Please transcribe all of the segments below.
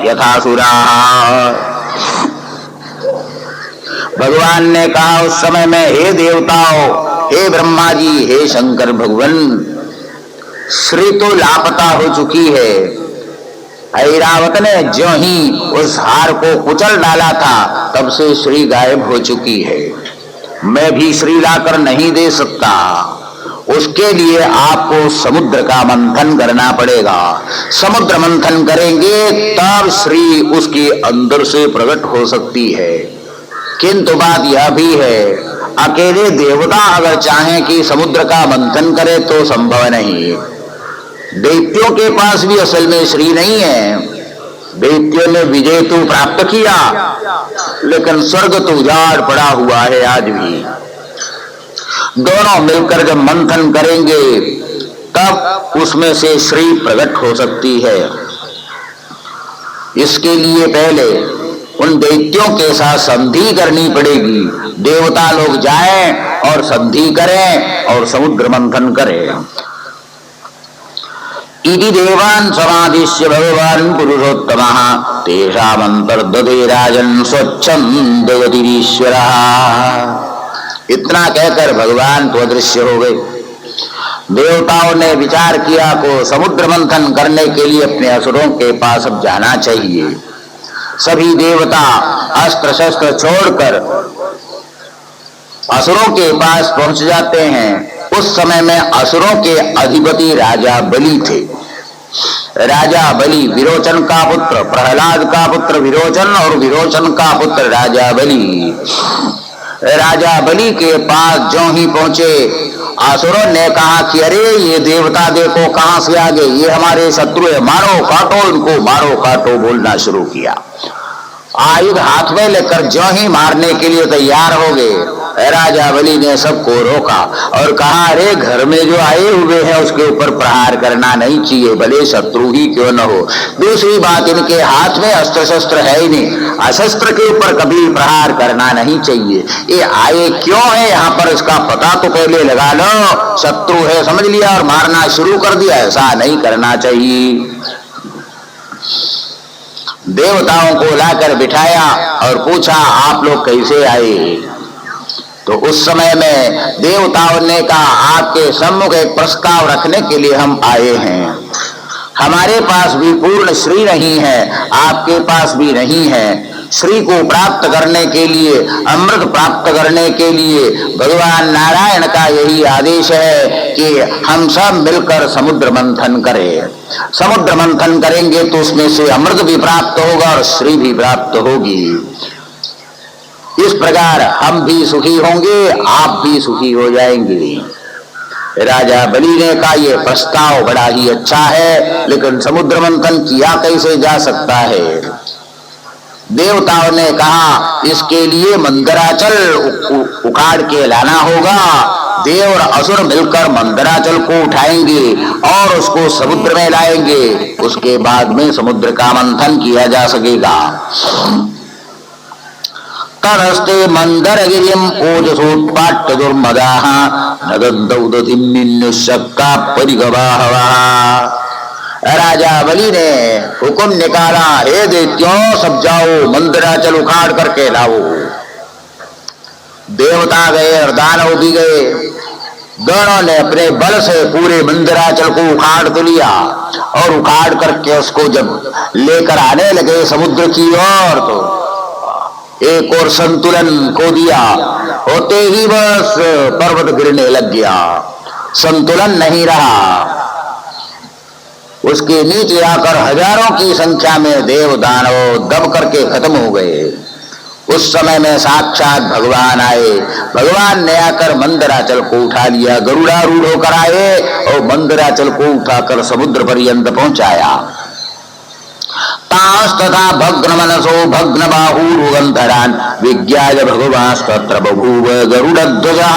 यथासुरा। भगवान ने कहा उस समय में, हे देवताओं, हे ब्रह्मा जी, हे शंकर भगवान, श्री तो लापता हो चुकी है। ऐरावत ने ज्यों ही उस हार को कुचल डाला था तब से श्री गायब हो चुकी है। मैं भी श्री लाकर नहीं दे सकता, उसके लिए आपको समुद्र का मंथन करना पड़ेगा। समुद्र मंथन करेंगे तब श्री उसके अंदर से प्रकट हो सकती है। किंतु बात यह भी है, अकेले देवता अगर चाहें कि समुद्र का मंथन करे तो संभव नहीं। दैत्यों के पास भी असल में श्री नहीं है। दैत्यों ने विजय तो प्राप्त किया, लेकिन स्वर्ग तो उजाड़ पड़ा हुआ है आज भी। दोनों मिलकर जब मंथन करेंगे तब उसमें से श्री प्रकट हो सकती है। इसके लिए पहले उन दैत्यों के साथ संधि करनी पड़ेगी। देवता लोग जाएं और संधि करें और समुद्र मंथन करें। इति देवान् समादिश्य भगवान् पुरुषोत्तमः तेषामन्तर्दधे राजन् स्वच्छन्दगतिरीश्वरः। इतना कहकर भगवान तो अदृश्य हो गए। देवताओं ने विचार किया को समुद्र मंथन करने के लिए अपने असुरों के पास अब जाना चाहिए। सभी देवता अस्त्र शस्त्र छोड़कर असुरों के पास पहुंच जाते हैं। उस समय में असुरों के अधिपति राजा बलि थे। राजा बलि विरोचन का पुत्र, प्रहलाद का पुत्र विरोचन और विरोचन का पुत्र राजा बलि। राजा बलि के पास जो ही पहुंचे, असुरों ने कहा कि अरे ये देवता देखो कहां से आ गए, ये हमारे शत्रु है, मारो काटो इनको, मारो काटो बोलना शुरू किया। आयुध हाथ में लेकर जो ही मारने के लिए तैयार हो गए। राजा बलि ने सबको रोका और कहा, अरे घर में जो आए हुए हैं उसके ऊपर प्रहार करना नहीं चाहिए, भले शत्रु ही क्यों न हो। दूसरी बात, इनके हाथ में अस्त्र शस्त्र है ही नहीं, अशस्त्र के ऊपर कभी प्रहार करना नहीं चाहिए। ये आए क्यों है यहाँ पर, इसका पता तो पहले लगा लो। शत्रु है समझ लिया और मारना शुरू कर दिया, ऐसा नहीं करना चाहिए। देवताओं को लाकर बिठाया और पूछा, आप लोग कैसे आए? तो उस समय में देवताओं ने कहा, आपके सम्मुख एक प्रस्ताव रखने के लिए हम आए हैं। हमारे पास भी पूर्ण श्री नहीं है, आपके पास भी नहीं है। श्री को प्राप्त करने के लिए, अमृत प्राप्त करने के लिए भगवान नारायण का यही आदेश है कि हम सब मिलकर समुद्र मंथन करें। समुद्र मंथन करेंगे तो उसमें से अमृत भी प्राप्त होगा और श्री भी प्राप्त होगी। इस प्रकार हम भी सुखी होंगे, आप भी सुखी हो जाएंगे। राजा बलि ने कहा, यह प्रस्ताव बड़ा ही अच्छा है, लेकिन समुद्र मंथन किया कैसे जा सकता है? देवताओं ने कहा, इसके लिए मंदराचल उखाड़ के लाना होगा। देव और असुर मिलकर मंदराचल को उठाएंगे और उसको समुद्र में लाएंगे। उसके बाद में समुद्र का मंथन किया जा सकेगा। तदस्ते मंदरगिरिम ओजसोत्पाट्य दुर्मदाः नदन्तौदधिम्निन्नुशक्का परिगवाहवा। राजा बलि ने हुक्म निकाला, हे दैत्यों सब जाओ मंदराचल उखाड़ करके लाओ। देवता गए और दानव भी गए। दोनों ने अपने बल से पूरे मंदराचल को उखाड़ तो लिया और उखाड़ करके उसको जब लेकर आने लगे समुद्र की ओर, तो एक और संतुलन खो दिया। होते ही बस पर्वत गिरने लग गया, संतुलन नहीं रहा। उसके नीचे आकर हजारों की संख्या में देव दानव दब करके खत्म हो गए। उस समय में साक्षात भगवान आए। भगवान ने आकर मंदराचल को उठा लिया, गरुड़ारूढ़ होकर आए और मंदराचल को उठाकर समुद्र पर्यंत पहुंचाया। तथा भग्न मनसो भग्न बाहुरुगंधरान विज्ञाय भगवास्तत्र बभूव गरुड़ध्वजः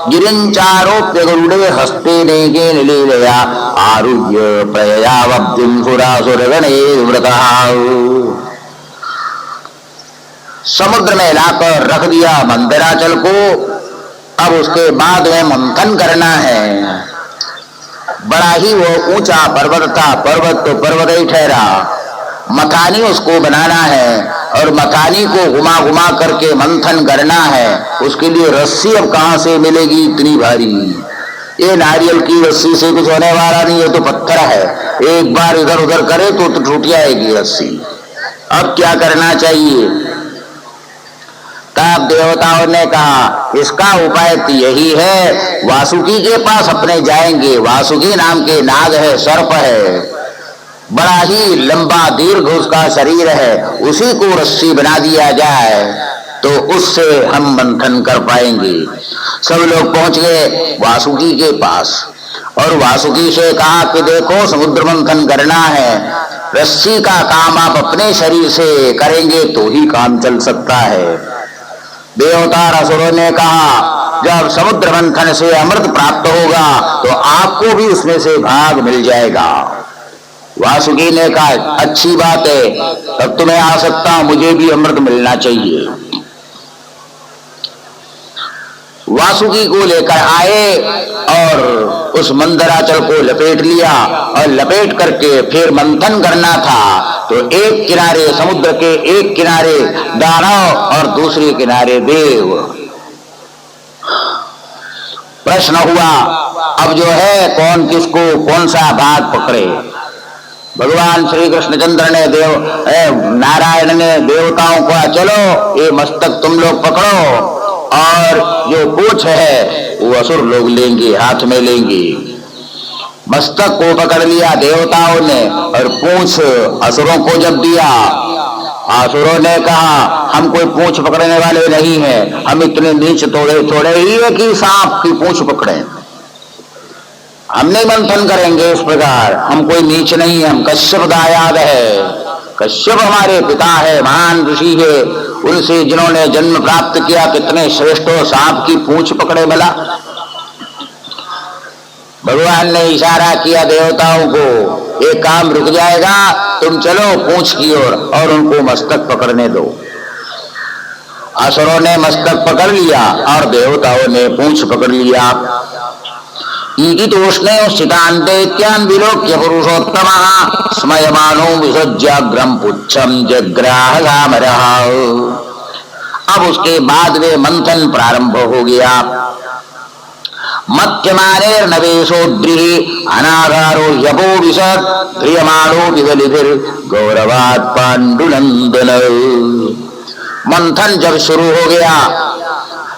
गिरिंचारोप्य गरुड़े हस्ते नेगेन लीलया आरुह्य प्रययावब्धिं सुरासुरगणे व्रतः। समुद्र में लाकर रख दिया मंदराचल को। अब उसके बाद में मंथन करना है। बड़ा ही वो ऊंचा पर्वत था, पर्वत तो पर्वत ही ठहरा। मथानी उसको बनाना है और मथानी को घुमा घुमा करके मंथन करना है। उसके लिए रस्सी अब कहां से मिलेगी इतनी भारी? ये नारियल की रस्सी से कुछ होने वाला नहीं है, तो पत्थर है, एक बार इधर उधर करे तो टूट जाएगी रस्सी। अब क्या करना चाहिए? तब देवताओं ने कहा इसका उपाय तो यही है, वासुकी के पास अपने जाएंगे। वासुकी नाम के नाग है, सर्प है, बड़ा ही लंबा दीर्घ उसका शरीर है, उसी को रस्सी बना दिया जाए तो उससे हम मंथन कर पाएंगे। सब लोग पहुंच गए वासुकी के पास और वासुकी से कहा कि देखो समुद्र मंथन करना है, रस्सी का काम आप अपने शरीर से करेंगे तो ही काम चल सकता है। देवता असुरों ने कहा जब समुद्र मंथन से अमृत प्राप्त होगा तो आपको भी उसमें से भाग मिल जाएगा। वासुकी ने कहा अच्छी बात है, तब तो मैं आ सकता हूं, मुझे भी अमृत मिलना चाहिए। वासुकी को लेकर आए और उस मंदराचल को लपेट लिया और लपेट करके फिर मंथन करना था। तो एक किनारे समुद्र के एक किनारे दानव और दूसरे किनारे देव। प्रश्न हुआ अब जो है कौन किसको कौन सा भाग पकड़े। भगवान श्री कृष्णचंद्र ने नारायण ने देवताओं को चलो ये मस्तक तुम लोग पकड़ो और जो पूंछ है वो असुर लोग लेंगे, हाथ में लेंगे। मस्तक को पकड़ लिया देवताओं ने और पूंछ असुरों को जब दिया, असुरों ने कहा हम कोई पूंछ पकड़ने वाले नहीं हैं, हम इतने नीच थोड़े ही है कि सांप की पूंछ पकड़े। हम नहीं मंथन करेंगे इस प्रकार, हम कोई नीच नहीं है, हम कश्यप दायाद है। कश्यप हमारे पिता है, महान ऋषि है, उनसे जिन्होंने जन्म प्राप्त किया कितने श्रेष्ठों सांप की पूंछ पकड़े भला। भगवान ने इशारा किया देवताओं को एक काम रुक जाएगा, तुम चलो पूंछ की ओर और उनको मस्तक पकड़ने दो। असुरों ने मस्तक पकड़ लिया और देवताओं ने पूंछ पकड़ लिया। ईकितोष्णे स्थितान् दैत्यान् विलोक्य पुरुषोत्तमः स्मयमानो विसज्जाग्रं पुच्छं जग्राह गामरः। अब उसके बाद वे मंथन प्रारंभ हो गया। मध्यमानेर नवेशोद्रिः अनागारो यपो विशत् ध्रियमाणो विगलिभिर गौरवात् पांडुनंदन। मंथन जब शुरू हो गया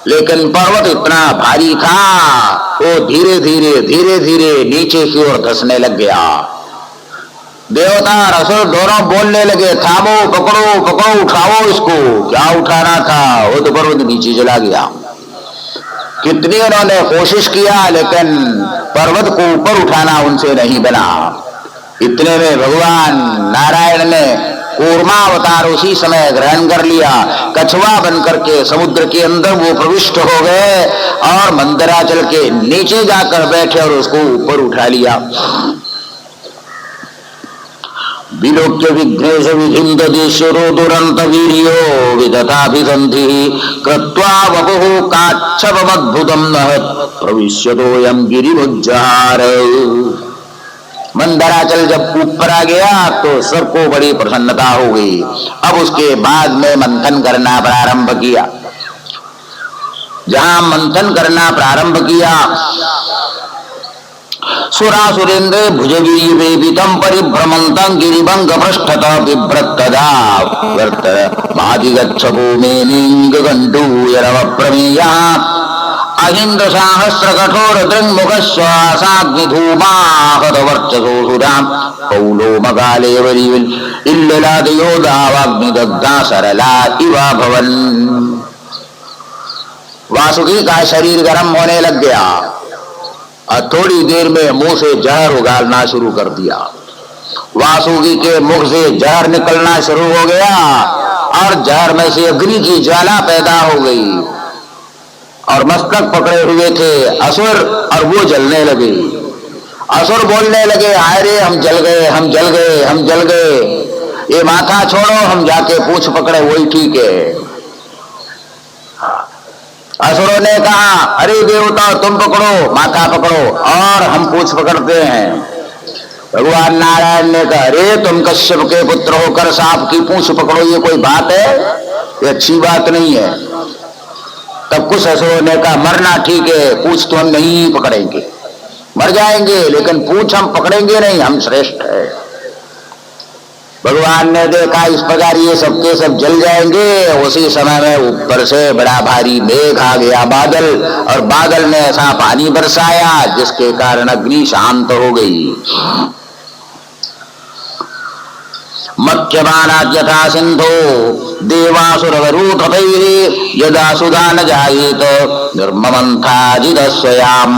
लेकिन पर्वत इतना भारी था वो धीरे धीरे नीचे की ओर धंसने लग गया। देवता और असुर दोनों बोलने लगे थामो, पकड़ो पकड़ो, उठाओ इसको। क्या उठाना था, वो तो पर्वत नीचे चला गया। कितनी उन्होंने कोशिश किया लेकिन पर्वत को ऊपर उठाना उनसे नहीं बना। इतने में भगवान नारायण ने कूर्मा अवतार उसी समय ग्रहण कर लिया। कछुआ बनकर के समुद्र के अंदर वो प्रविष्ट हो गए और मंदराचल के नीचे जाकर बैठे और उसको ऊपर उठा लिया। विलोक्य विघ्नेश विधिं ददिश्वरो दुरंत वीर्यो विदधाभिसन्धि कृत्वा वपुः काच्छपमद्भुतं नहत् भविष्यतोऽयं गिरिमुज्जहार। मंदराचल जब ऊपर आ गया तो सबको बड़ी प्रसन्नता हो गई। अब उसके बाद में मंथन करना प्रारंभ किया। जहां मंथन करना प्रारंभ किया सुरासुरेन्द्र भुजवीवेपितं परिभ्रमन्तं गिरिभंग पृष्ठतः बिभ्रत्तदा वर्त मादिगच्छ भूमेनिंग गंडूयरव प्रमेयः अहिंद सहस्र कठोर दृङ्मुखश्वासाग्नि धूमाहत वर्चसोऽसुरां पौलो मगाले वरिविल इल्ललादयो दावाग्निदग्धा सरला इवा भवन्। वासुकी का शरीर गर्म होने लग गया और थोड़ी देर में मुंह से जहर उगालना शुरू कर दिया। वासुकी के मुख से जहर निकलना शुरू हो गया और जहर में से अग्नि की ज्वाला पैदा हो गई और मस्तक पकड़े हुए थे असुर और वो जलने लगे। असुर बोलने लगे हाय रे हम जल गए, हम जल गए, हम जल गए, ये माथा छोड़ो, हम जाके पूंछ पकड़े वही ठीक है। असुरों ने कहा अरे देवता तुम पकड़ो, माथा पकड़ो और हम पूंछ पकड़ते हैं। भगवान नारायण ने कहा, अरे तुम कश्यप के पुत्र होकर सांप की पूंछ पकड़ो, ये कोई बात है? ये अच्छी बात नहीं है। तब कुछ असुरों ने कहा, मरना ठीक है, पूंछ तो हम नहीं पकड़ेंगे, मर जाएंगे, लेकिन पूंछ हम पकड़ेंगे नहीं, हम श्रेष्ठ है। भगवान ने देखा इस प्रकार ये सबके सब जल जाएंगे। उसी समय में ऊपर से बड़ा भारी मेघ आ गया, बादल, और बादल ने ऐसा पानी बरसाया जिसके कारण अग्नि शांत हो गई। मत्यमानाद् यथा सिंधो देवासुरवरूथतैः यदा सुधा न जायेत निर्ममंथाजिदस्वयाम्।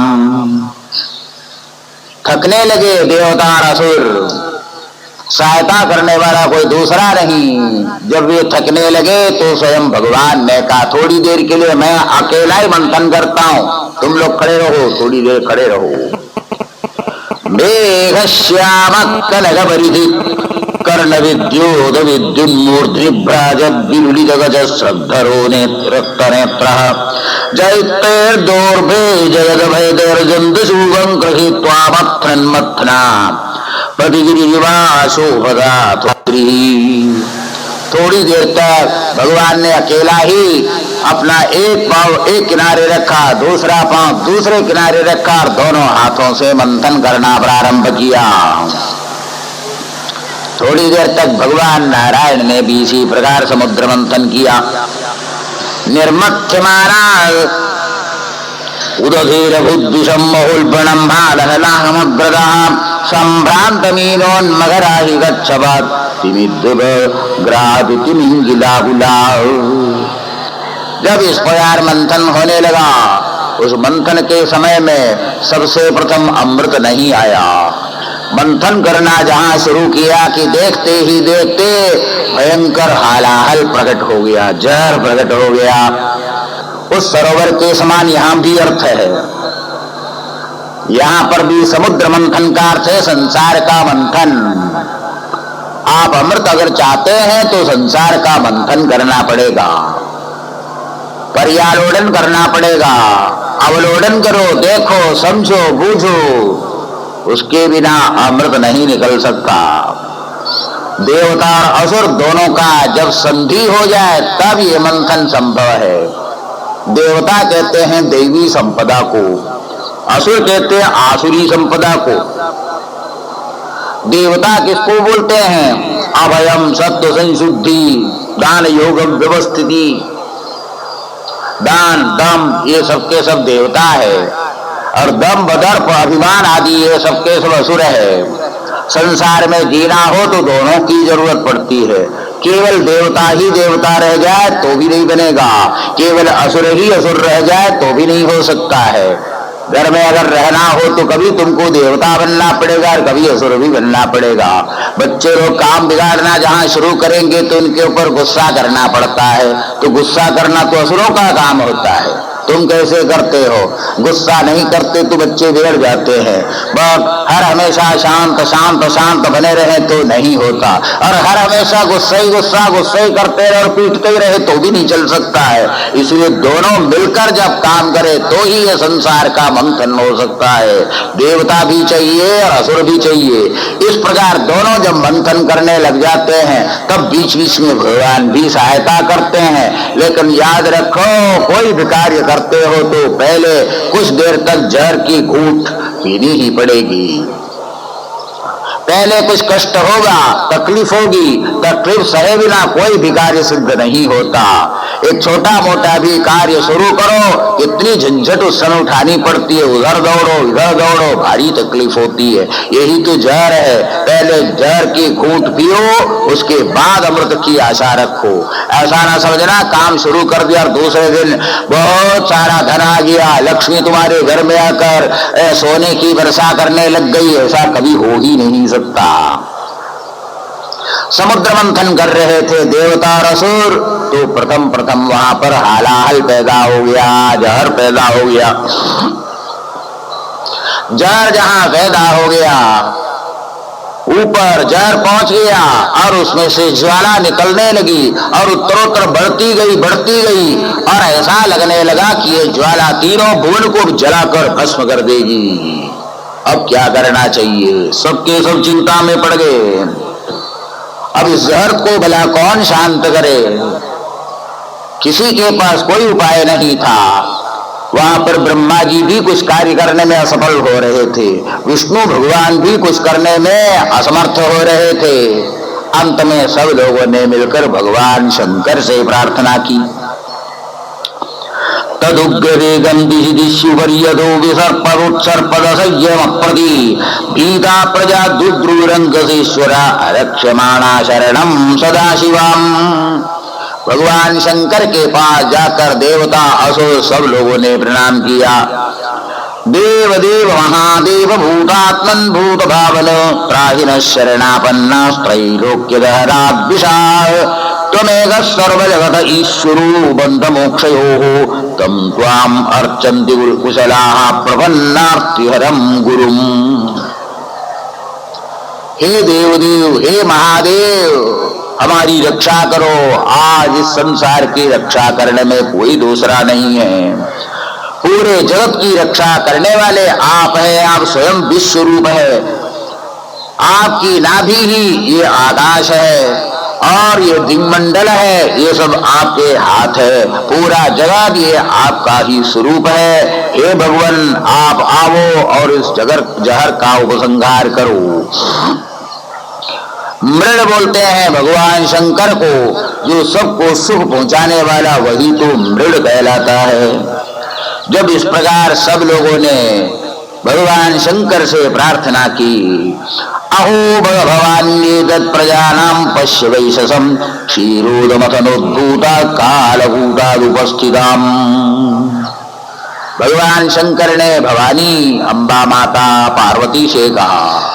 थकने लगे देवता और असुर, सहायता करने वाला कोई दूसरा नहीं। जब वे थकने लगे तो स्वयं भगवान ने कहा, थोड़ी देर के लिए मैं अकेला ही मंथन करता हूं, तुम लोग खड़े रहो, थोड़ी देर खड़े रहो। मेघश्याम कनकपरिधि कर्ण विद्योत विद्युन्मूर्ध्निभ्राजद्विलुलितगज श्रद्धरो नेत्रक्तनेत्रः जयतेर्दोर्भे जयदभयदैर्जन्तुशूभं गृहीत्वा मथ्नन्मथ्ना प्रतिगिरिवाशोभदा। थोड़ी देर तक भगवान ने अकेला ही अपना एक पांव एक किनारे रखा, दूसरा पांव दूसरे किनारे रखा और दोनों हाथों से मंथन करना प्रारंभ किया। थोड़ी देर तक भगवान नारायण ने भी इसी प्रकार समुद्र मंथन किया। निर्मथ्यमाना उदधीर बुद्धिशम महुल्बणम भालहलाहमग्रदः संभ्रांत मीनोन्मगराहि गच्छवत् तिमिद्दुब ग्रादि तिमिंगिलाहुला। जब इस प्रकार मंथन होने लगा, उस मंथन के समय में सबसे प्रथम अमृत नहीं आया। मंथन करना जहां शुरू किया कि देखते ही देखते भयंकर हालाहल प्रकट हो गया, जहर प्रकट हो गया। उस सरोवर के समान यहां भी अर्थ है। यहां पर भी समुद्र मंथन का अर्थ है संसार का मंथन। आप अमृत अगर चाहते हैं तो संसार का मंथन करना पड़ेगा, पर्यालोडन करना पड़ेगा, अवलोडन करो, देखो, समझो, बूझो, उसके बिना अमृत नहीं निकल सकता। देवता और असुर दोनों का जब संधि हो जाए तब ये मंथन संभव है। देवता कहते हैं दैवी संपदा को, असुर कहते हैं आसुरी संपदा को। देवता किसको बोलते हैं? अभयम, सत्व, संशुद्धि, दान, योग, व्यवस्थिति, दान, दम, ये सबके सब देवता है। और दम, बदर्प, अभिमान आदि ये सबके सब असुर है। संसार में जीना हो तो दोनों की जरूरत पड़ती है। केवल देवता ही देवता रह जाए तो भी नहीं बनेगा, केवल असुर ही असुर रह जाए तो भी नहीं हो सकता है। घर में अगर रहना हो तो कभी तुमको देवता बनना पड़ेगा और कभी असुर भी बनना पड़ेगा। बच्चे लोग काम बिगाड़ना जहां शुरू करेंगे तो उनके ऊपर गुस्सा करना पड़ता है, तो गुस्सा करना तो असुरों का काम होता है। तुम कैसे करते हो? गुस्सा नहीं करते तो बच्चे बिगड़ जाते हैं। हर हमेशा शांत शांत शांत बने रहे तो नहीं होता, और हर हमेशा गुस्सा ही करते रहे और पीटते ही रहे तो भी नहीं चल सकता है। इसलिए दोनों मिलकर जब काम करे तो ही ये संसार का मंथन हो सकता है। देवता भी चाहिए और असुर भी चाहिए। इस प्रकार दोनों जब मंथन करने लग जाते हैं तब बीच बीच में भगवान भी सहायता करते हैं। लेकिन याद रखो, कोई भी कार्य करते हो तो पहले कुछ देर तक जहर की घूंट पीनी ही पड़ेगी। पहले कुछ कष्ट होगा, तकलीफ होगी, तकलीफ सहे बिना कोई भी कार्य सिद्ध नहीं होता। एक छोटा मोटा भी कार्य शुरू करो, इतनी झंझट उस समय उठानी पड़ती है, उधर दौड़ो इधर दौड़ो, भारी तकलीफ होती है। यही तो जहर है। पहले जहर की घूंट पियो, उसके बाद अमृत की आशा रखो। ऐसा ना समझना काम शुरू कर दिया और दूसरे दिन बहुत सारा धन आ गया, लक्ष्मी तुम्हारे घर में आकर सोने की वर्षा करने लग गई। ऐसा कभी हो ही नहीं सकता। समुद्र मंथन कर रहे थे देवता और असुर, तो प्रथम वहां पर हालाहल पैदा हो गया, जहर पैदा हो गया। जहर जहां पैदा हो गया, ऊपर जहर पहुंच गया और उसमें से ज्वाला निकलने लगी और उत्तरोत्तर बढ़ती गई और ऐसा लगने लगा कि ये ज्वाला तीनों भुवन को जलाकर भस्म कर देगी। अब क्या करना चाहिए। सबके सब चिंता में पड़ गए। अब इस जहर को भला कौन शांत करे। किसी के पास कोई उपाय नहीं था। वहां पर ब्रह्मा जी भी कुछ कार्य करने में असफल हो रहे थे, विष्णु भगवान भी कुछ करने में असमर्थ हो रहे थे। अंत में सब लोगों ने मिलकर भगवान शंकर से प्रार्थना की। तदुग्रवेगं दिशिदिशुपर्यदो विसर्परुत्सर्पदसंयमप्रति भीता प्रजा दुद्रुरंगसेश्वरा रक्षमाणा शरणं सदाशिवम्। भगवान शंकर के पास जाकर देवता असुर सब लोगों ने प्रणाम किया। देव देव महादेव भूतात्मन भूत भावन त्राहिन शरणापन्नास्त्रैलोक्यदहराद्विषाः त्वमेव सर्वजगत ईश्वरो बन्धमोक्षयोः तं त्वाम् अर्चन्ति कुशलाः प्रपन्नार्तिहरं गुरुम्। हे देवदेव, हे महादेव, हमारी रक्षा करो। आज इस संसार की रक्षा करने में कोई दूसरा नहीं है। पूरे जगत की रक्षा करने वाले आप हैं। आप स्वयं विश्व रूप है। आपकी नाभि ही ये आकाश है और ये दिग्मंडल है, ये सब आपके हाथ है। पूरा जगत ये आपका ही स्वरूप है। हे भगवान, आप आओ और इस जहर का उपसंहार करो। मृड बोलते हैं भगवान शंकर को, जो सबको सुख पहुंचाने वाला वही तो मृड कहलाता है। जब इस प्रकार सब लोगों ने भगवान शंकर से प्रार्थना की, अहो भगवान्येतत् प्रजानां पश्य वैशसं क्षीरोदमथनोद्भूता कालभूतादुपस्थिताम्। भगवान शंकर ने भवानी अम्बा माता पार्वती से कहा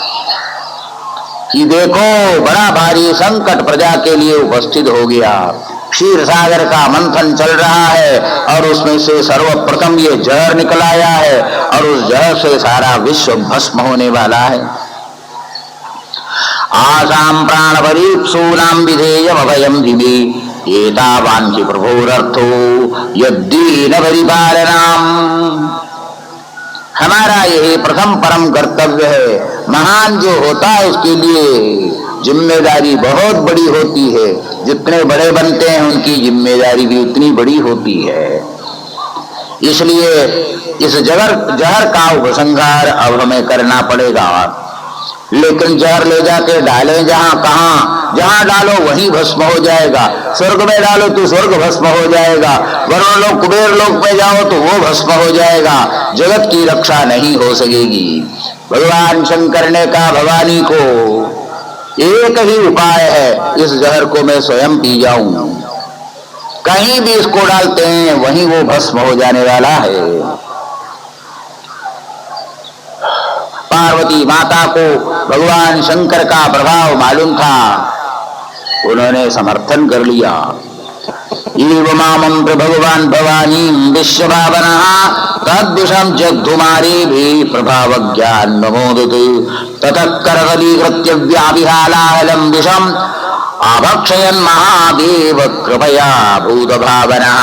कि देखो, बड़ा भारी संकट प्रजा के लिए उपस्थित हो गया। क्षीर सागर का मंथन चल रहा है और उसमें से सर्वप्रथम ये जहर निकल आया है और उस जहर से सारा विश्व भस्म होने वाला है। आसाम प्राण परीप्सूनां विधेयम अभयम दिवे एतावांचि प्रभोरर्थो यद्दीन परिपालनाम। हमारा यही प्रथम परम कर्तव्य है। महान जो होता है उसके लिए जिम्मेदारी बहुत बड़ी होती है। जितने बड़े बनते हैं उनकी जिम्मेदारी भी उतनी बड़ी होती है। इसलिए इस जहर का उपसंहार अब हमें करना पड़ेगा। लेकिन जहर ले जाके डालें जहां जहां डालो वहीं भस्म हो जाएगा। स्वर्ग में डालो तो स्वर्ग भस्म हो जाएगा, वरुण लोक कुबेर लोक में जाओ तो वो भस्म हो जाएगा। जगत की रक्षा नहीं हो सकेगी। भगवान शंकर ने कहा भवानी को एक ही उपाय है, इस जहर को मैं स्वयं पी जाऊं। कहीं भी इसको डालते हैं वहीं वो भस्म हो जाने वाला है। पार्वती माता को भगवान शंकर का प्रभाव मालूम था, उन्होंने समर्थन कर लिया। एवमामंत्र भगवान भवानी विश्वभावना तद्विषम जगधुमारी भी प्रभाव ज्ञान नमोदत ततः करदलीकृत्य व्याविहालाहलं विषम आभक्षयन महादेव कृपया भूत भावना।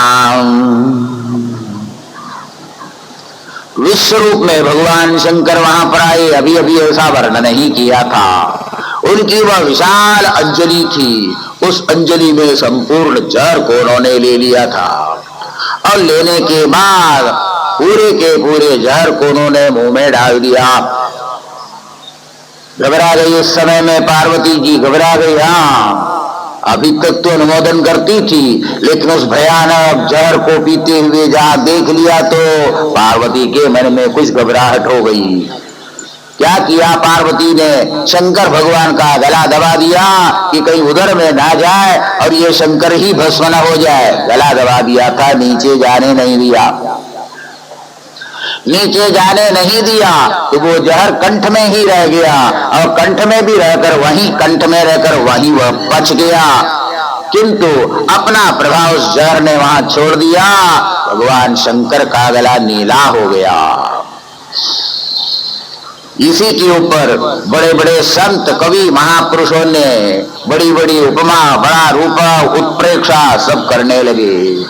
विश्व रूप में भगवान शंकर वहां पर आए। अभी अभी ऐसा वर्णन नहीं किया था। उनकी वह विशाल अंजलि थी, उस अंजलि में संपूर्ण जहर को उन्होंने ले लिया था और लेने के बाद पूरे के पूरे जहर को उन्होंने मुंह में डाल दिया। घबरा गई इस समय में पार्वती जी, घबरा गई। हाँ, अभी तक तो अनुमोदन करती थी, लेकिन उस भयानक जहर को पीते हुए जहां देख लिया तो पार्वती के मन में कुछ घबराहट हो गई। क्या किया पार्वती ने? शंकर भगवान का गला दबा दिया कि कहीं उधर में ना जाए और ये शंकर ही भस्म न हो जाए। गला दबा दिया था, नीचे जाने नहीं दिया। नीचे जाने नहीं दिया तो वो जहर कंठ में ही रह गया और कंठ में भी रहकर वहीं कंठ में रहकर वहीं वह पच गया। किंतु अपना प्रभाव उस जहर ने वहां छोड़ दिया। भगवान शंकर का गला नीला हो गया। इसी के ऊपर बड़े बड़े संत कवि महापुरुषों ने बड़ी बड़ी उपमा, बड़ा रूप, उत्प्रेक्षा सब करने लगे।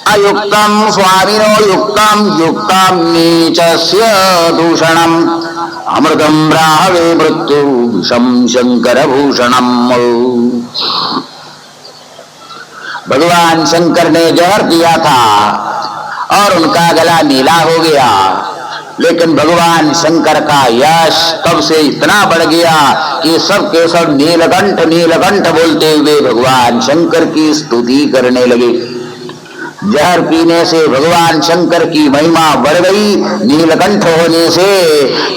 अयुक्तम स्वामिनो युक्तम युक्तम नीचस्य दूषणम अमृतम राहवे मृत्यु विषम शंकर भूषणम। भगवान शंकर ने जहर पिया था और उनका गला नीला हो गया, लेकिन भगवान शंकर का यश तब से इतना बढ़ गया कि सब के सब नीलकंठ नीलकंठ बोलते हुए भगवान शंकर की स्तुति करने लगे। जहर पीने से भगवान शंकर की महिमा बढ़ गई, नीलकंठ होने से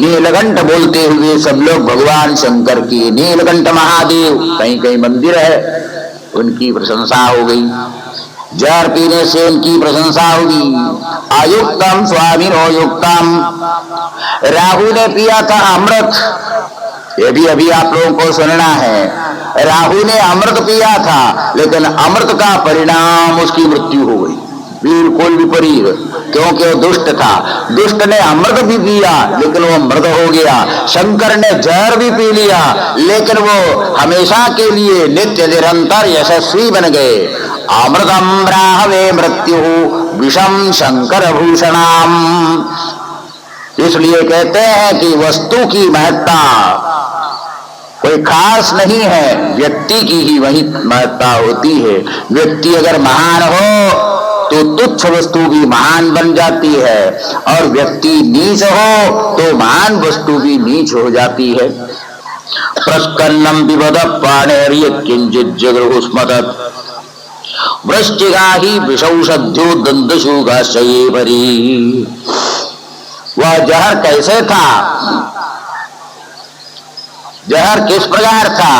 नीलकंठ बोलते हुए सब लोग भगवान शंकर की, नीलकंठ महादेव कहीं कहीं मंदिर है, उनकी प्रशंसा हो गई। जहर पीने से उनकी प्रशंसा होगी। आयुक्तम स्वामिनो युक्तम, राहु ने पिया था अमृत, ये भी अभी आप लोगों को सुनना है। राहु ने अमृत पिया था, लेकिन अमृत का परिणाम उसकी मृत्यु हो गई, बिल्कुल विपरीत, क्योंकि वो दुष्ट था। दुष्ट ने अमृत भी पिया लेकिन वो मृत हो गया। शंकर ने जहर भी पी लिया लेकिन वो हमेशा के लिए नित्य निरंतर यशस्वी बन गए। अमृतम राहवे मृत्यु विषम शंकर भूषणाम। इसलिए कहते हैं कि वस्तु की महत्ता कोई खास नहीं है, व्यक्ति की ही वही महत्ता होती है। व्यक्ति अगर महान हो तो तुच्छ वस्तु भी महान बन जाती है, और व्यक्ति नीच हो तो महान वस्तु भी नीच हो जाती है। प्रस्कन्नम विवद पाणेर्य किंचित जगृहुस्मदत् वृश्चिका ही विषौषध्यो दंदशुगाश्चये भरी। वह जहर कैसे था, जहर किस प्रकार था,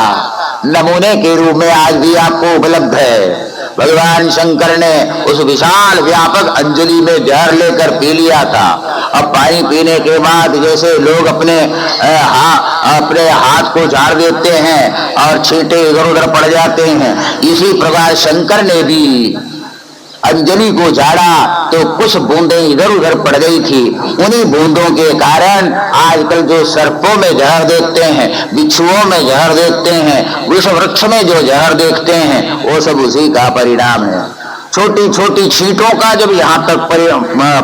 नमूने के रूप में आज भी आपको उपलब्ध है। भगवान शंकर ने उस विशाल व्यापक अंजलि में जहर लेकर पी लिया था। अब पानी पीने के बाद जैसे लोग अपने हाथ को झाड़ देते हैं और छींटे इधर उधर पड़ जाते हैं, इसी प्रकार शंकर ने भी अंजलि को झाड़ा तो कुछ बूंदें इधर उधर पड़ गई थी। उन्हीं बूंदों के कारण आजकल जो सर्पों में जहर देखते हैं, बिच्छुओं में जहर देखते हैं, विष वृक्ष में जो जहर देखते हैं, वो सब उसी का परिणाम है। छोटी छोटी छींटों का जब यहाँ तक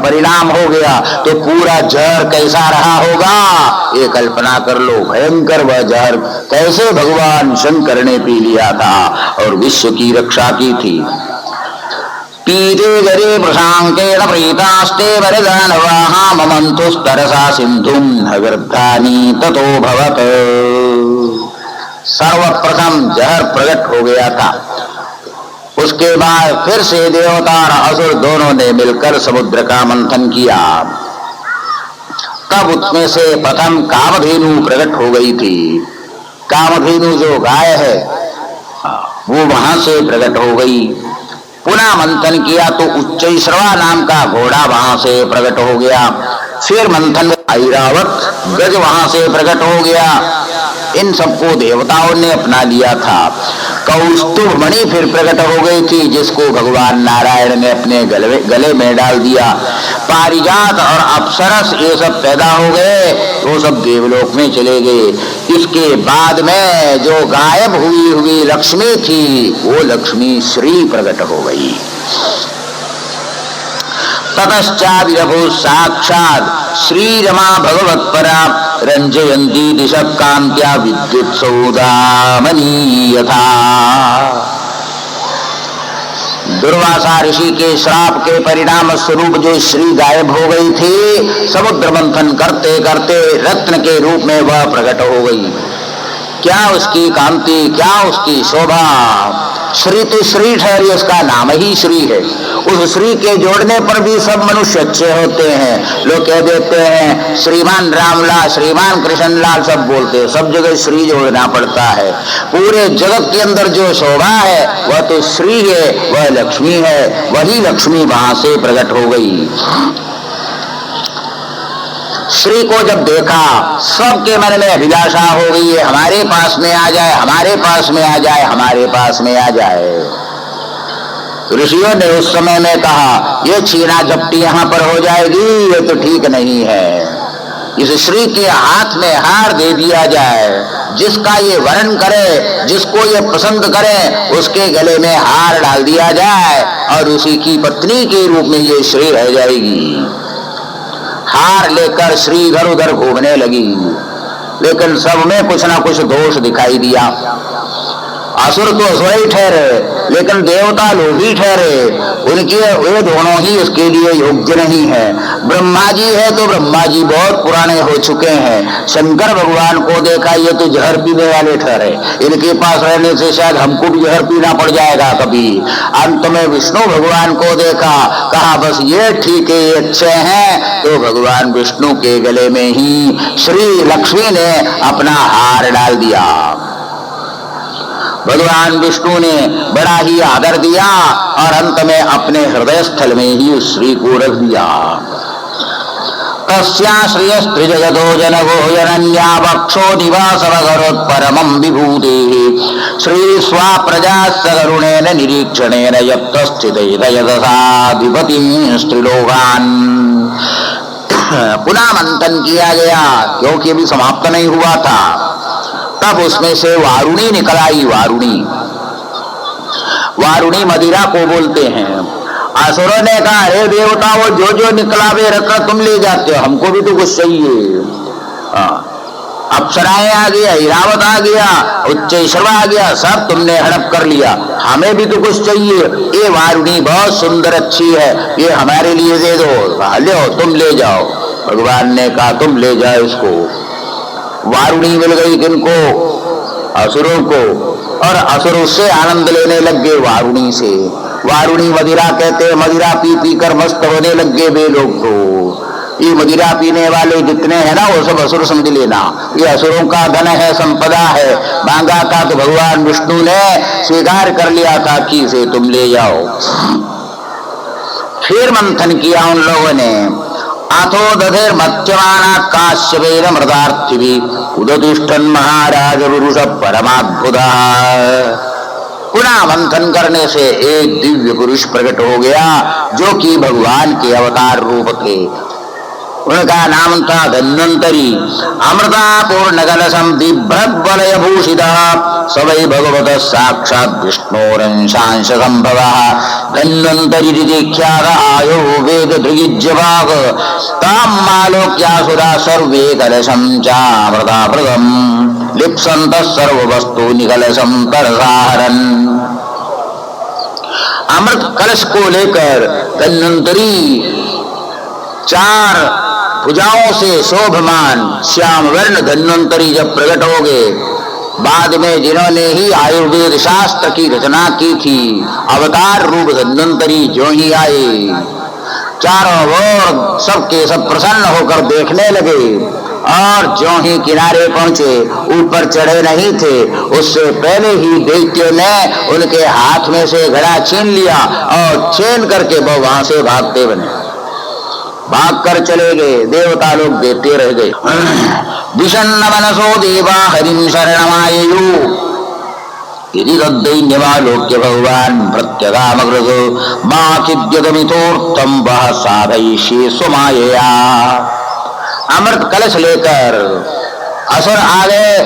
परिणाम हो गया तो पूरा जहर कैसा रहा होगा, ये कल्पना कर लो। भयंकर वह जहर कैसे भगवान शंकर ने पी लिया था और विश्व की रक्षा की थी। पीते गरे प्रशांकेन प्रीतास्ते वरदानवाहा ममन्तुस्तरसा सिंधुम नगर्धानी ततो भवत। सर्वप्रथम जहर प्रकट हो गया था, उसके बाद फिर से देवता और असुर दोनों ने मिलकर समुद्र का मंथन किया। तब उसमें से प्रथम कामधेनु प्रकट हो गई थी। कामधेनु जो गाय है वो वहां से प्रकट हो गई। पुनः मंथन किया तो उच्चैश्रवा नाम का घोड़ा वहां से प्रकट हो गया। फिर मंथन में ऐरावत गज वहां से प्रकट हो गया। इन सबको देवताओं ने अपना लिया था। कौस्तुभ मणि फिर प्रकट हो गई थी, जिसको भगवान नारायण ने अपने गले में डाल दिया। पारिजात और अप्सरस ये सब पैदा हो गए, वो सब देवलोक में चले गए। इसके बाद में जो गायब हुई हुई लक्ष्मी थी, वो लक्ष्मी श्री प्रकट हो गई। ततश्चाभिरभूत् साक्षात् श्रीरमा भगवत्परा रंजयन्ती दिशः कान्त्या विद्युत् सौदामनी यथा। दुर्वासा ऋषि के श्राप के परिणाम स्वरूप जो श्री गायब हो गई थी, समुद्र मंथन करते करते रत्न के रूप में वह प्रकट हो गई। क्या उसकी कांति, क्या उसकी शोभा। श्री तो श्री ठहरी, उसका नाम ही श्री है। उस श्री के जोड़ने पर भी सब मनुष्य अच्छे होते हैं। लोग कह देते हैं श्रीमान रामलाल, श्रीमान कृष्णलाल, सब बोलते हैं, सब जगह श्री जोड़ना पड़ता है। पूरे जगत के अंदर जो शोभा है वह तो श्री है, वह लक्ष्मी है। वही लक्ष्मी वहां से प्रकट हो गई। श्री को जब देखा, सबके मन में अभिलाषा हो गई है, हमारे पास में आ जाए, हमारे पास में आ जाए, हमारे पास में आ जाए। ऋषियों ने उस समय में कहा, ये छीना झपटी यहाँ पर हो जाएगी, ये तो ठीक नहीं है। इस श्री के हाथ में हार दे दिया जाए। जिसका ये वर्णन करे, जिसको ये पसंद करे, उसके गले में हार डाल दिया जाए और उसी की पत्नी के रूप में ये श्री रह जाएगी। हार लेकर श्री इधर उधर घूमने लगी, लेकिन सब में कुछ ना कुछ दोष दिखाई दिया। असुर तो असुर ही ठहरे, लेकिन देवता लोभी ठहरे, उनके वे दोनों ही उसके लिए योग्य नहीं है। ब्रह्मा जी है तो ब्रह्मा जी बहुत पुराने हो चुके हैं। शंकर भगवान को देखा, ये तो जहर पीने वाले ठहरे, इनके पास रहने से शायद हमको भी जहर पीना पड़ जाएगा कभी। अंत में विष्णु भगवान को देखा, कहा बस ये ठीक है, ये अच्छे हैं। तो भगवान विष्णु के गले में ही श्री लक्ष्मी ने अपना हार डाल दिया। भगवान विष्णु ने बड़ा ही आदर दिया और अंत में अपने हृदय स्थल में ही उस श्री को रख दिया। तस्याश्रियस्त्रिजगतो जनको जनन्या वक्षो निवासवगरोत्परमं विभूतेः श्री स्वाप्रजास्य करुणेन निरीक्षणेन यत्तस्थितैतयदसाधिपतिं स्त्रिलोकान्। पुनः मंथन किया गया, क्योंकि अभी समाप्त नहीं हुआ था। तब उसमें से वारुणी निकल आई। वारुणी मदिरा को बोलते हैं। असुरों ने कहा, अरे देवता, वो जो जो निकला वे रखा तुम ले जाते हो, हमको भी तो कुछ चाहिए। अप्सराएं आ गया, इरावत आ गया, उच्चैश्रवा आ गया, सब तुमने हड़प कर लिया, हमें भी तो कुछ चाहिए। ये वारुणी बहुत सुंदर अच्छी है, ये हमारे लिए दे दो, लो तुम ले जाओ। भगवान ने कहा तुम ले जाओ इसको। वारुणी मिल गई किनको? असुरों को, और असुर उससे आनंद लेने लग गए वारुणी से। वारुणी मदिरा कहते, मदिरा पी पी कर मस्त होने लग गए वे लोग। तो ये मदिरा पीने वाले जितने हैं ना, वो सब असुर समझ लेना, ये असुरों का धन है, संपदा है। मांगा था तो भगवान विष्णु ने स्वीकार कर लिया था कि इसे तुम ले जाओ। फिर मंथन किया उन लोगों ने। अथो दधेर मत्यमाना काश्यपेन मृदार्थिभिः उदतिष्ठन् महाराज पुरुष परमाद्भुतः। पुनः मंथन करने से एक दिव्य पुरुष प्रकट हो गया, जो कि भगवान के अवतार रूप थे। उनका नाम था धन्वंतरी। अमृता पूर्ण कलशम दिव्यवलय भूषितः स वै भगवत साक्षात् विष्णोरंशांश संभवः धन्वंतरी ख्यात आयो वेद दृगिज्यवाग तामालोक्यासुरा सर्वे कलशं चामृतामृतम् लिप्सन्तः सर्ववस्तूनि कलशं तरसाहरन्। अमृत कलश को लेकर धन्वंतरी चार भुजाओं से शोभमान श्याम वर्ण धन्वंतरी जब प्रकट हो गए, बाद में जिन्होंने ही आयुर्वेद शास्त्र की रचना की थी, अवतार रूप धन्वंतरी जो ही आए, चारों ओर सबके सब प्रसन्न होकर देखने लगे। और जो ही किनारे पहुंचे, ऊपर चढ़े नहीं थे, उससे पहले ही दैत्यों ने उनके हाथ में से घड़ा छीन लिया और छीन करके वो वहां से भागते बने, भाग कर चले गए। देवता लोग देते रह गए। विषन्न मनसो देवा हरिं शरणमाययु यदि तद्दैन्यमालोक्य भगवान प्रत्यगामग्रसो माचिद्यतमितोर्थं वह साधयिष्ये स्वमायया। अमृत कलश लेकर असुर आ गए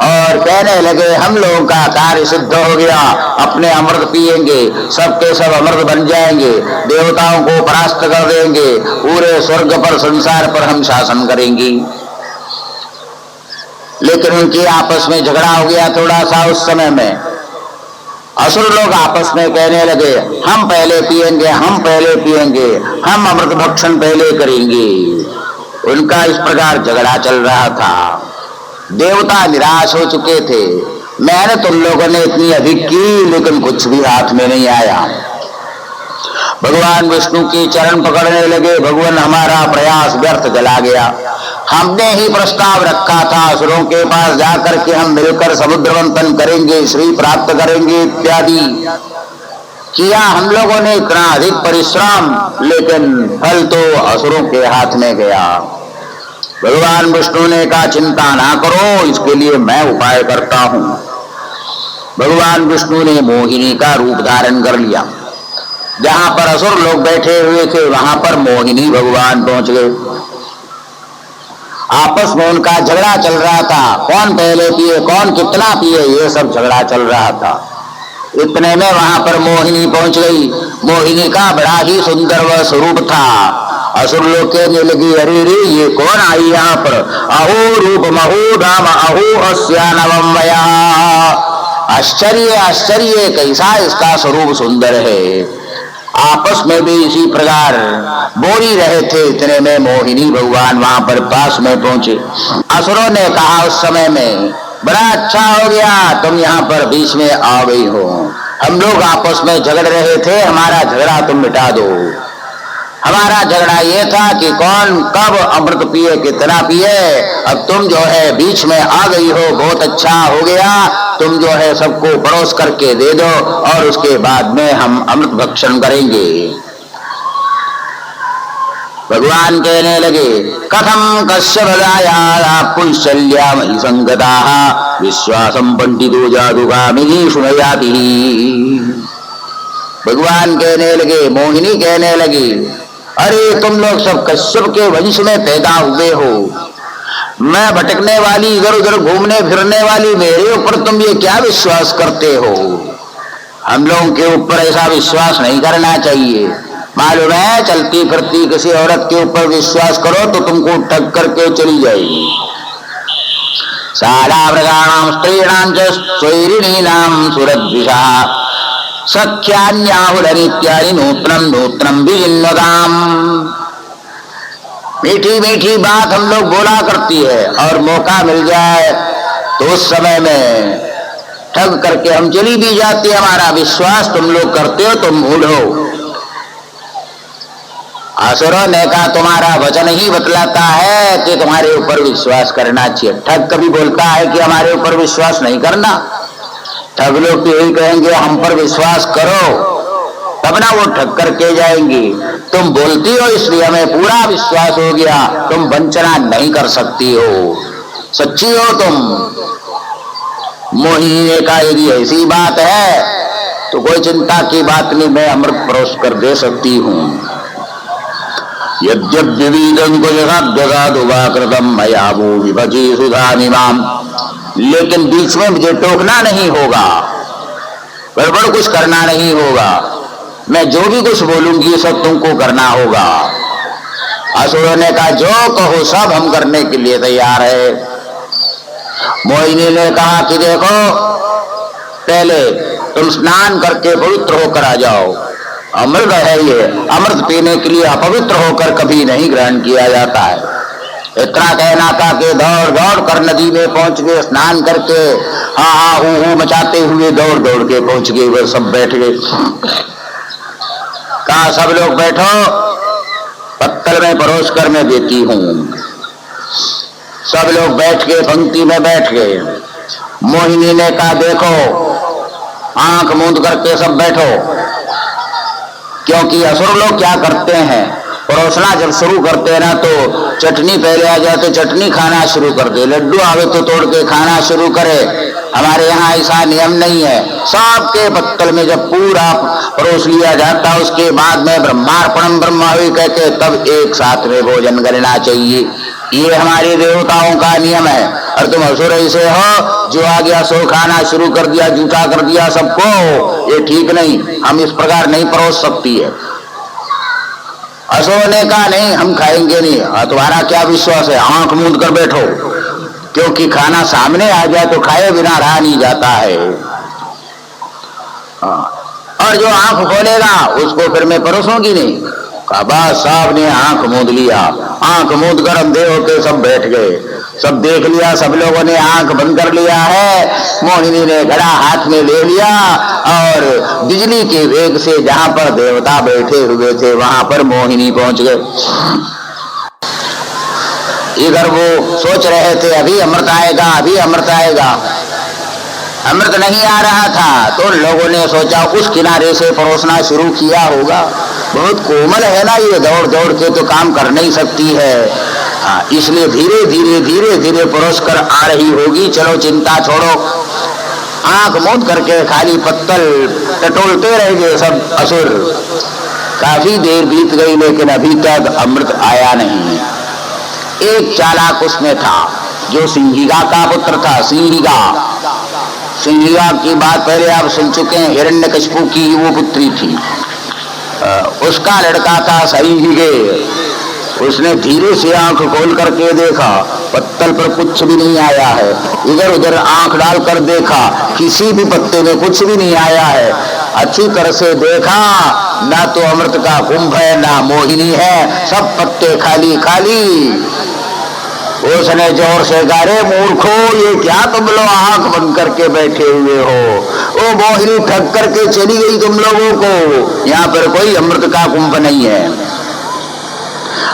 और कहने लगे, हम लोगों का कार्य सिद्ध हो गया, अपने अमृत पिएंगे, सबके सब अमृत बन जाएंगे, देवताओं को परास्त कर देंगे, पूरे स्वर्ग पर संसार पर हम शासन करेंगे। लेकिन उनके आपस में झगड़ा हो गया थोड़ा सा। उस समय में असुर लोग आपस में कहने लगे, हम पहले पिएंगे, हम पहले पिएंगे, हम अमृत भक्षण पहले करेंगे। उनका इस प्रकार झगड़ा चल रहा था। देवता निराश हो चुके थे। मेहनत उन लोगों ने इतनी अधिक की, लेकिन कुछ भी हाथ में नहीं आया। भगवान विष्णु के चरण पकड़ने लगे, भगवान हमारा प्रयास व्यर्थ चला गया। हमने ही प्रस्ताव रखा था असुरों के पास जाकर के हम मिलकर समुद्र मंथन करेंगे, श्री प्राप्त करेंगे इत्यादि किया हम लोगों ने, इतना अधिक परिश्रम, लेकिन फल तो असुरों के हाथ में गया। भगवान विष्णु ने कहा, चिंता ना करो, इसके लिए मैं उपाय करता हूं। भगवान विष्णु ने मोहिनी का रूप धारण कर लिया। जहां पर असुर लोग बैठे हुए थे, वहां पर मोहिनी भगवान पहुंच गए। आपस में उनका झगड़ा चल रहा था, कौन पहले पिए, कौन कितना पिए, ये सब झगड़ा चल रहा था। इतने में वहां पर मोहिनी पहुंच गई। मोहिनी का बड़ा ही सुंदर वह स्वरूप था असुर लोग कहने लगे, अरे रे ये कौन आई यहाँ पर, अहो रूप महो धाम अहो अस्या नवम वया, आश्चर्य आश्चर्य कैसा इसका स्वरूप सुंदर है। आपस में भी इसी प्रकार बोल ही रहे थे, इतने में मोहिनी भगवान वहां पर पास में पहुंचे। असुरों ने कहा उस समय में, बड़ा अच्छा हो गया तुम यहाँ पर बीच में आ गई हो, हम लोग आपस में झगड़ रहे थे, हमारा झगड़ा तुम मिटा दो। हमारा झगड़ा ये था कि कौन कब अमृत पिए कितना पिए, अब तुम जो है बीच में आ गई हो, बहुत अच्छा हो गया, तुम जो है सबको परोस करके दे दो और उसके बाद में हम अमृत भक्षण करेंगे। भगवान कहने लगे, कथम कश्य भगाया पुंशल्यामहि संगता विश्वासम पंडितो जादुगामिनी सुनयाति। भगवान कहने लगे, मोहिनी कहने लगी, अरे तुम लोग सब कश्यप के वंश में पैदा हुए हो, मैं भटकने वाली इधर उधर घूमने फिरने वाली, मेरे ऊपर तुम ये क्या विश्वास करते हो। हम लोगों के ऊपर ऐसा विश्वास नहीं करना चाहिए। मालूम है चलती फिरती किसी औरत के ऊपर विश्वास करो तो तुमको ठग करके चली जाएगी। साला मृगाणाम स्त्रीणाम च स्वैरिणीनाम सुरद्विषा सख्यान्याहुरनित्यानि नूतनम नूतनम विजिन्नताम। मीठी मीठी बात हम लोग बोला करती है और मौका मिल जाए तो उस समय में ठग करके हम चली भी जाती है। हमारा विश्वास तुम लोग करते हो, तुम मूढ़ हो। असुरों ने कहा, तुम्हारा वचन ही बतलाता है कि तुम्हारे ऊपर विश्वास करना चाहिए। ठग कभी बोलता है कि हमारे ऊपर विश्वास नहीं करना। ठग लोग तो यही कहेंगे हम पर विश्वास करो, तब ना वो ठग करके जाएंगी। तुम बोलती हो इसलिए हमें पूरा विश्वास हो गया, तुम वंचना नहीं कर सकती हो, सच्ची हो तुम। मोहिनी ने कहा, यदि ऐसी बात है तो कोई चिंता की बात नहीं, मैं अमृत परोस कर दे सकती हूँ। यद्यद्विविधं कुजगादुवाकृतम मया वो विभजी सुधानिमाम, लेकिन बीच में मुझे टोकना नहीं होगा, गड़बड़ कुछ करना नहीं होगा, मैं जो भी कुछ बोलूंगी सब तुमको करना होगा। असुरों ने कहा, जो कहो सब हम करने के लिए तैयार है। मोहिनी ने कहा कि देखो, पहले तुम स्नान करके पवित्र होकर आ जाओ। अमृत है ये, अमृत पीने के लिए अपवित्र होकर कभी नहीं ग्रहण किया जाता है। इतना कहना था कि दौड़ दौड़ कर नदी में पहुंच गए, स्नान करके हाँ हाँ हू मचाते हुए दौड़ दौड़ के पहुंच गए। वो सब बैठ गए। कहा, सब लोग बैठो, पत्तल में परोस कर मैं देती हूं। सब लोग बैठ के पंक्ति में बैठ गए। मोहिनी ने कहा, देखो आंख मूंद करके सब बैठो, क्योंकि असुर लोग क्या करते हैं, परोसना जब शुरू करते हैं ना तो चटनी पहले आ जाए तो चटनी खाना शुरू कर दे, लड्डू आवे तो तोड़ के खाना शुरू करे। हमारे यहाँ ऐसा नियम नहीं है। सबके पत्तल में जब पूरा परोस लिया जाता है उसके बाद में ब्रह्मार्पणम ब्रह्माहुति कहते तब एक साथ में भोजन करना चाहिए। ये हमारे देवताओं का नियम है। और तुम असुर ऐसे हो जो आ गया सो खाना शुरू कर दिया, जूठा कर दिया सबको, ये ठीक नहीं, हम इस प्रकार नहीं परोस सकती है। असुरों ने कहा, नहीं हम खाएंगे नहीं। तुम्हारा क्या विश्वास है, आंख मूंद कर बैठो, क्योंकि खाना सामने आ जाए तो खाए बिना रहा नहीं जाता है। और जो आंख खोलेगा उसको फिर मैं परोसूंगी नहीं। बस साहब ने आंख मूंद लिया, आंख मूंद कर अंधे होके सब बैठ गए। सब देख लिया, सब लोगों ने आंख बंद कर लिया है। मोहिनी ने घड़ा हाथ में ले लिया और बिजली के वेग से जहां पर देवता बैठे हुए थे वहां पर मोहिनी पहुंच गए। इधर वो सोच रहे थे अभी अमृत आएगा, अभी अमृत आएगा। अमृत नहीं आ रहा था तो लोगों ने सोचा उस किनारे से परोसना शुरू किया होगा। बहुत कोमल है ना ये, दौड़ दौड़ के तो काम कर नहीं सकती है, इसलिए धीरे धीरे धीरे धीरे परोस कर आ रही होगी। चलो चिंता छोड़ो। आंख मूंद करके खाली पत्तल टटोलते रह गए सब असुर। काफी देर बीत गई लेकिन अभी तक अमृत आया नहीं। एक चालाक उसमें था जो सिंहिका का पुत्र था। सिंहिका की बात पहले आप सुन चुके हैं, हिरण्यकशिपु की वो पुत्री थी। उसका लड़का था सहिंगे। उसने धीरे से आंख खोल करके देखा, पत्तल पर कुछ भी नहीं आया है। इधर उधर आंख डालकर देखा, किसी भी पत्ते में कुछ भी नहीं आया है। अच्छी तरह से देखा, ना तो अमृत का कुंभ है, ना मोहिनी है, सब पत्ते खाली खाली। उसने जोर से कहा, रे मूर्खो, ये क्या तुम लोग आंख बंद करके बैठे हुए हो? वो मोहिनी ठग करके चली गई तुम लोगों को, यहाँ पर कोई अमृत का कुंभ नहीं है।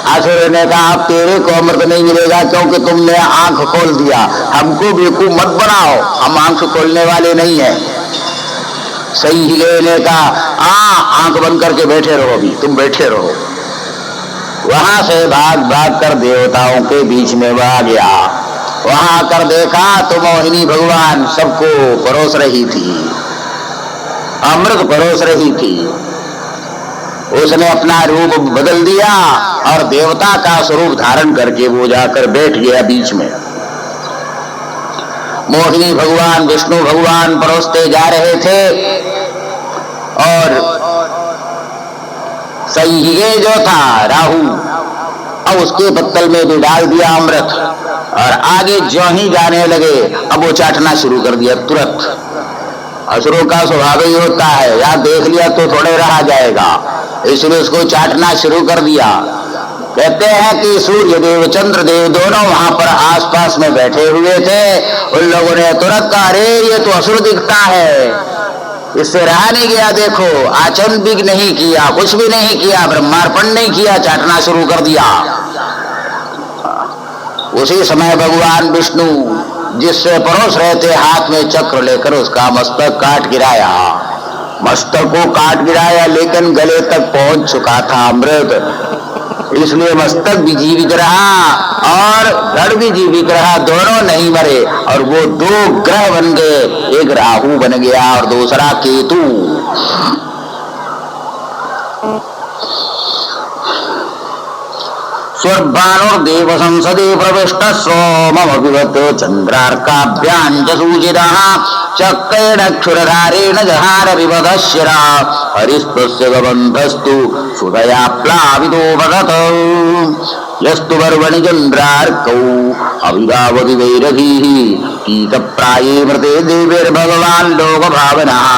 असुर ने कहा, अब तेरे को अमृत नहीं मिलेगा क्योंकि तुमने आंख खोल दिया, हमको बेवकूफ मत बनाओ, हम आंख खोलने वाले नहीं है। सही ने कहा, आंख बंद करके बैठे रहो, अभी तुम बैठे रहो। वहां से भाग भाग कर देवताओं के बीच में वह आ गया। वहां आकर देखा तो मोहिनी भगवान सबको परोस रही थी, अमृत परोस रही थी। उसने अपना रूप बदल दिया और देवता का स्वरूप धारण करके वो जाकर बैठ गया बीच में। मोहिनी भगवान विष्णु भगवान परोसते जा रहे थे और सही जो था राहु, अब उसके पत्तल में भी डाल दिया अमृत और आगे जो ही जाने लगे अब वो चाटना शुरू कर दिया तुरंत। असुरों का स्वभाव ही होता है, या देख लिया तो थोड़े रहा जाएगा, इसलिए उसको चाटना शुरू कर दिया। कहते हैं कि सूर्य देव चंद्र देव दोनों वहां पर आसपास में बैठे हुए थे। उन लोगों ने तुरंत कहा, अरे ये तो असुर दिखता है, इससे रहा नहीं गया। देखो, आचमन भी नहीं किया, कुछ भी नहीं किया, ब्रह्मार्पण नहीं किया, चाटना शुरू कर दिया। उसी समय भगवान विष्णु जिससे परोस रहे थे हाथ में चक्र लेकर उसका मस्तक काट गिराया, मस्तक को काट गिराया, लेकिन गले तक पहुंच चुका था अमृत, इसलिए मस्तक भी जीवित रहा और धड़ भी जीवित रहा, दोनों नहीं मरे। और वो दो ग्रह बन गए, एक राहु बन गया और दूसरा केतु। स्वर्भानुर्देव संसदे प्रविष्ट सोममभिवत चंद्रार्काभ्यां च सूचितः चक्रेणक्षुरधारेण जहार विपदश्यरा हरिस्तस्य गबन्धस्तु सुदया प्लावितो भगत यस्तु पर्वणि चंद्रार्कौ अभिधावति वैरधीः पीतप्राये मृते देवीर्भगवान् लोकभावनः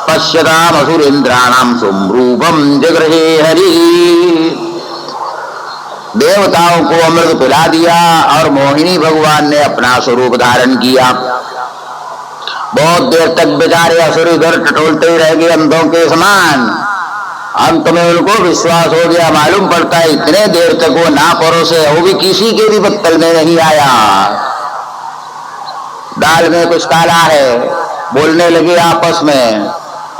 पश्यतामसुरेन्द्राणां स्वरूपं जगृहे हरिः। देवताओं को अमृत पिला दिया और मोहिनी भगवान ने अपना स्वरूप धारण किया। बहुत देर तक बेचारे असुर इधर टटोलते रह गए अंधों के समान। अंत में उनको विश्वास हो गया, मालूम पड़ता है इतने देर तक वो ना परोसे, वो भी किसी के भी पत्तल में नहीं आया। दाल में कुछ काला है, बोलने लगे आपस में।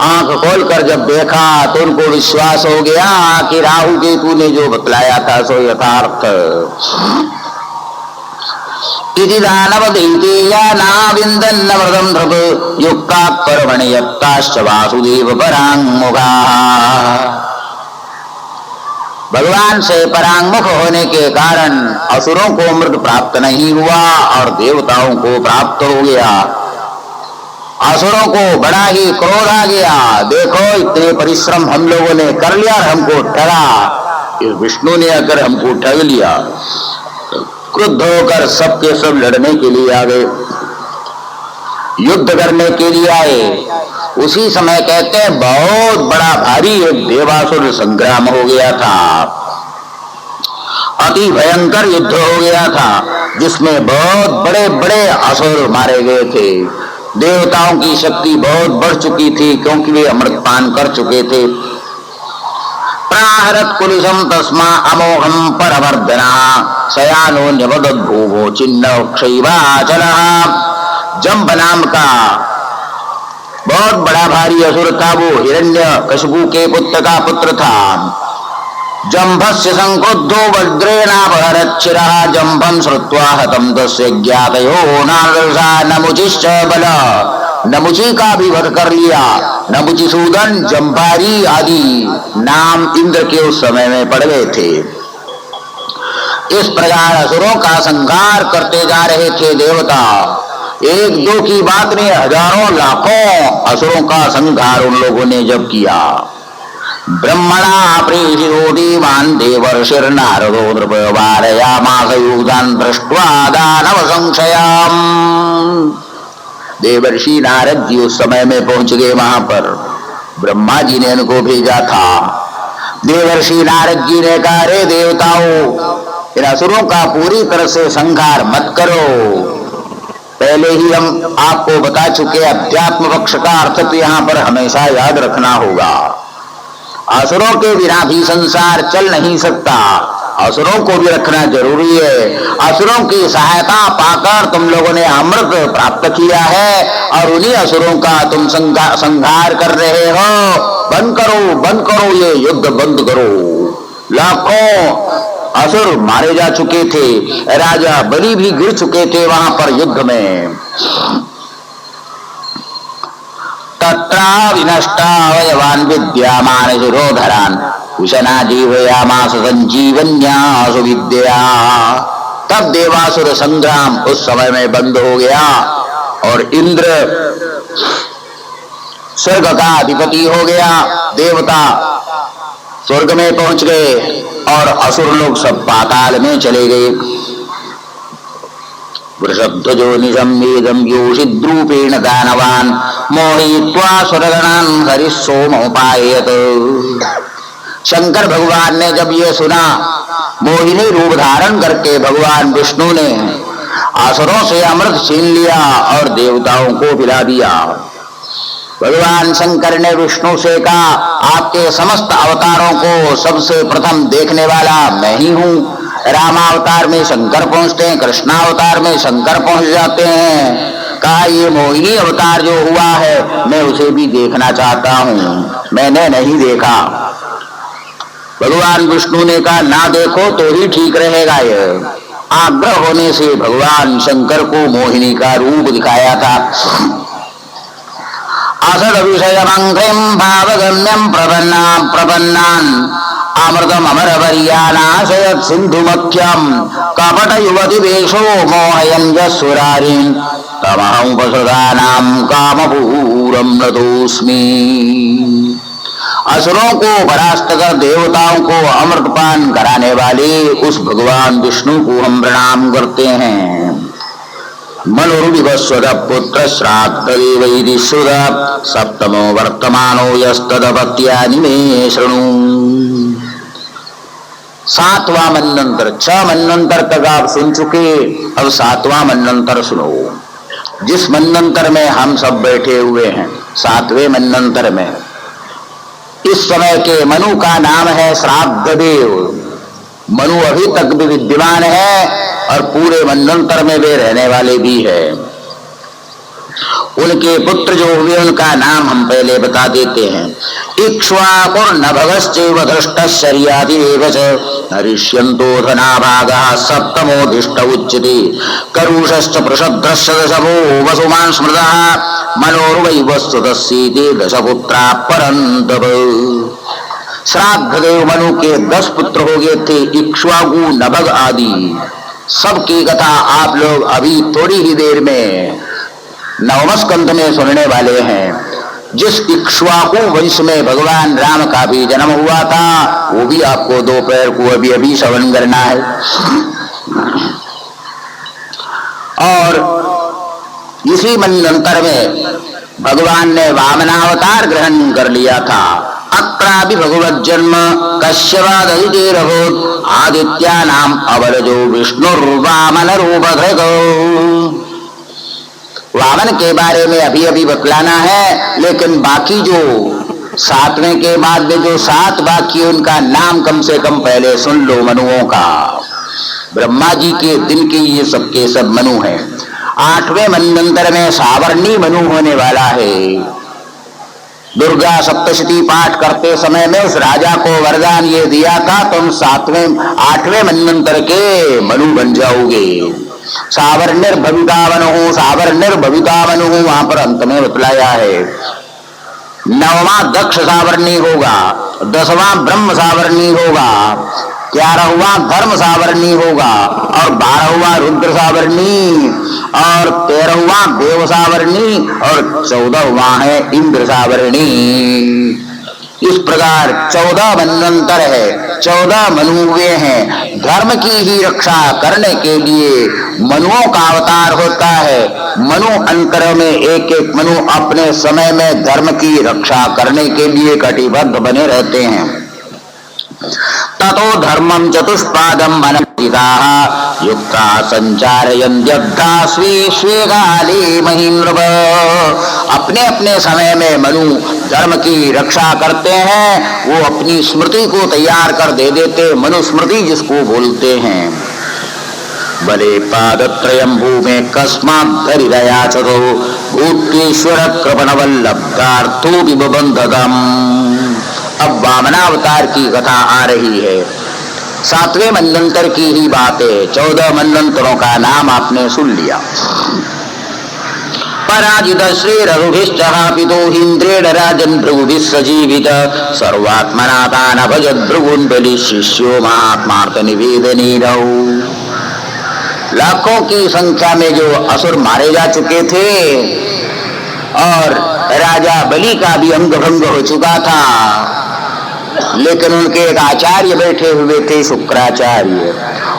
आंख खोलकर जब देखा तो उनको विश्वास हो गया कि राहु केतु ने जो बतलाया था सो यथार्थ। इति दानवदैतेया नाविन्दन्नमृतं धृप युक्ता पर्वणि यत्ताश्च वासुदेव पराङ्मुखा। भगवान से पराङ्मुख होने के कारण असुरों को अमृत प्राप्त नहीं हुआ और देवताओं को प्राप्त हो गया। असुरों को बड़ा ही क्रोध आ गया, देखो इतने परिश्रम हम लोगों ने कर लिया और हमको ठगा, इस विष्णु ने आकर हमको ठग लिया। क्रुद्ध होकर सबके सब लड़ने के लिए आ गए, युद्ध करने के लिए आए। उसी समय कहते हैं बहुत बड़ा भारी एक देवासुर संग्राम हो गया था, अति भयंकर युद्ध हो गया था जिसमें बहुत बड़े बड़े असुर मारे गए थे। देवताओं की शक्ति बहुत बढ़ चुकी थी क्योंकि वे अमृतपान कर चुके थे। प्राहरत कुलिशम तस्मा अमोघम परवर्धना सयानो न्यवदद्भूवो चिन्ह क्षैवाचलः। जंब नाम का बहुत बड़ा भारी असुर था, वो हिरण्यकशिपु के पुत्र का पुत्र था। जंभस्य संक्रुद्धो वज्रेणापहरच्छिरः जंभं श्रुत्वा हतं तस्य ज्ञातयो नारदर्शा नमुचिश्च बल। नमुची का भी वध कर लिया। नमुचिसूदन जंभारी आदि नाम इंद्र के उस समय में पड़ गए थे। इस प्रकार असुरों का संहार करते जा रहे थे देवता। एक दो की बात नहीं, हजारों लाखों असुरों का संहार उन लोगों ने जब किया। ब्रह्मणा प्रेषितो देवान् देवर्षिर्नारदो नृपवारयामास यूतान् दृष्ट्वा दानव संशयाम्। देवर्षि नारद जी उस समय में पहुंच गए वहां पर। ब्रह्मा जी ने उनको भेजा था। देवर्षि नारद जी ने कहा, रे देवताओं, इन असुरों का पूरी तरह से संहार मत करो। पहले ही हम आपको बता चुके, अध्यात्म पक्ष का अर्थ तो यहाँ पर हमेशा याद रखना होगा। असुरों के बिना भी संसार चल नहीं सकता, असुरों को भी रखना जरूरी है। असुरों की सहायता पाकर तुम लोगों ने अमृत प्राप्त किया है और उन्हीं असुरों का तुम संहार कर रहे हो। बंद करो, ये युद्ध बंद करो। लाखों असुर मारे जा चुके थे, राजा बलि भी गिर चुके थे वहां पर युद्ध में। तत्रा विनष्टा अवयवान् विद्यामान शिरोधरान् कुशना जीवयामास संजीवन्यासु विद्या। तब देवासुर संग्राम उस समय में बंद हो गया और इंद्र स्वर्ग का अधिपति हो गया। देवता स्वर्ग में पहुंच गए और असुर लोग सब पाताल में चले गए। वृषध्वजो निशम्येदं योषिद्रूपेण दानवान् मोहयित्वा सुरगणान् हरिः सोमोपाययत्। शंकर भगवान ने जब ये सुना, मोहिनी रूप धारण करके भगवान विष्णु ने असुरों से अमृत छीन लिया और देवताओं को पिला दिया। भगवान शंकर ने विष्णु से कहा, आपके समस्त अवतारों को सबसे प्रथम देखने वाला मैं ही हूँ। रामावतार में शंकर पहुंचते हैं, कृष्णावतार में शंकर पहुंच जाते हैं। कहा, ये मोहिनी अवतार जो हुआ है मैं उसे भी देखना चाहता हूँ, मैंने नहीं देखा। भगवान विष्णु ने कहा, ना देखो तो ही ठीक रहेगा। यह आग्रह होने से भगवान शंकर को मोहिनी का रूप दिखाया था। असद विषयमंकृं भावगम्यं प्रपन्नान् अमृतम अमरवर्यानाशयत् सिन्धुमख्यं कपट युवति वेशो मोहयन् यस्सुरारीन् तमहं वसुधानां कामपूरं नतोऽस्मि। असुरों को परास्त कर देवताओं को अमृतपान कराने वाले उस भगवान विष्णु को हम प्रणाम करते हैं। मनुर्विवस्वत पुत्र श्राद्धदेवैरि श्रुत सप्तमो वर्तमानो यस्तदपत्यानि मे शृणु। 7वां मनंतर, 6 मनंतर तक आप सुन चुके, अब 7वां मनंतर सुनो। जिस मनंतर में हम सब बैठे हुए हैं, 7वें मनंतर में, इस समय के मनु का नाम है श्राद्धदेव। मनु अभी तक भी विद्यमान है और पूरे मनंतर में वे रहने वाले भी हैं। उनके पुत्र जो हुए उनका नाम हम पहले बता देते हैं। इक्ष्वाकुर्नभगश्चैव धृष्टश्चर्यादिरेव च हरिष्यन्तो धनाभागः सप्तमोऽधिष्ठ उच्यते करुषश्च पृषद्रश्च दशमो वसुमान् स्मृतः मनोर्वै वस्तुतस्येते दशपुत्राः परन्तप। श्राद्धदेव मनु के 10 पुत्र हो गए थे, इक्ष्वाकु, नभग आदि। सबकी कथा आप लोग अभी थोड़ी ही देर में 9वें स्कंध में सुनने वाले हैं। जिस इक्ष्वाकु वंश में भगवान राम का भी जन्म हुआ था, वो भी आपको दोपहर को अभी अभी श्रवण करना है। और इसी मनंतर में भगवान ने वामनावतार ग्रहण कर लिया था। अत्रापि भगवत जन्म कश्यपादधितेरभूत् आदित्यानाम अवरजो विष्णुर्वामन रूपधृग। वामन के बारे में अभी अभी बतलाना है, लेकिन बाकी जो 7वें के बाद में जो 7 बाकी उनका नाम कम से कम पहले सुन लो मनुओं का। ब्रह्मा जी के दिन के ये सबके सब मनु हैं। 8वें मनंतर में सावर्णी मनु होने वाला है। दुर्गा सप्तशती पाठ करते समय में उस राजा को वरदान ये दिया था, तुम 8वें मनंतर के मनु बन जाओगे। सावर्णिर्भविता मनु, सावर्णिर्भविता मनु वहां पर अंत में बतलाया है। 9वां दक्ष सावर्णी होगा, 10वां ब्रह्म सावर्णी होगा, 11वां धर्म सावर्णी होगा और 12वां रुद्र सावर्णी और 13वां देव सावर्णी और 14वां है इंद्र सावर्णी। इस प्रकार 14 मनवंतर है, 14 मनु हुए हैं। धर्म की ही रक्षा करने के लिए मनुओं का अवतार होता है। मनु अंतर में एक एक मनु अपने समय में धर्म की रक्षा करने के लिए कटिबद्ध बने रहते हैं। ततो धर्मं चतुष्पादं मनस्थिताः युक्ता संचारयन्त्यब्धा स्वे स्वे काले महीन्द्रव। अपने अपने समय में मनु धर्म की रक्षा करते हैं। वो अपनी स्मृति को तैयार कर दे देते, मनुस्मृति जिसको बोलते हैं। बले पादत्रयं भूमे कस्माद्धरिदया चतो भूतेश्वर कृपणवल्लभार्थो विबबन्धतम्। अब वामनावतार की कथा आ रही है। 7वें मनवंतर की ही बात है। 14 मनवंतरों का नाम आपने सुन लिया। पराजित श्रीरघुभिश्चः पितोहीन्द्रेण राजन् भृगुभिः सजीवित सर्वात्मना तान् भजत् भृगून् बलिः शिष्यो महात्मार्थ निवेदनीनौ। लाखों की संख्या में जो असुर मारे जा चुके थे और राजा बलि का भी अंग भंग हो चुका था, लेकिन उनके एक आचार्य बैठे हुए थे, शुक्राचार्य।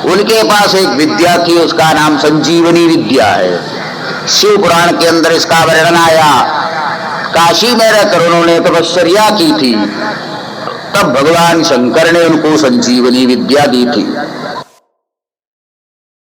उनके पास एक विद्या थी, उसका नाम संजीवनी विद्या है। शिव पुराण के अंदर इसका वर्णन आया। काशी में रहकर उन्होंने तपस्या की थी, तब भगवान शंकर ने उनको संजीवनी विद्या दी थी।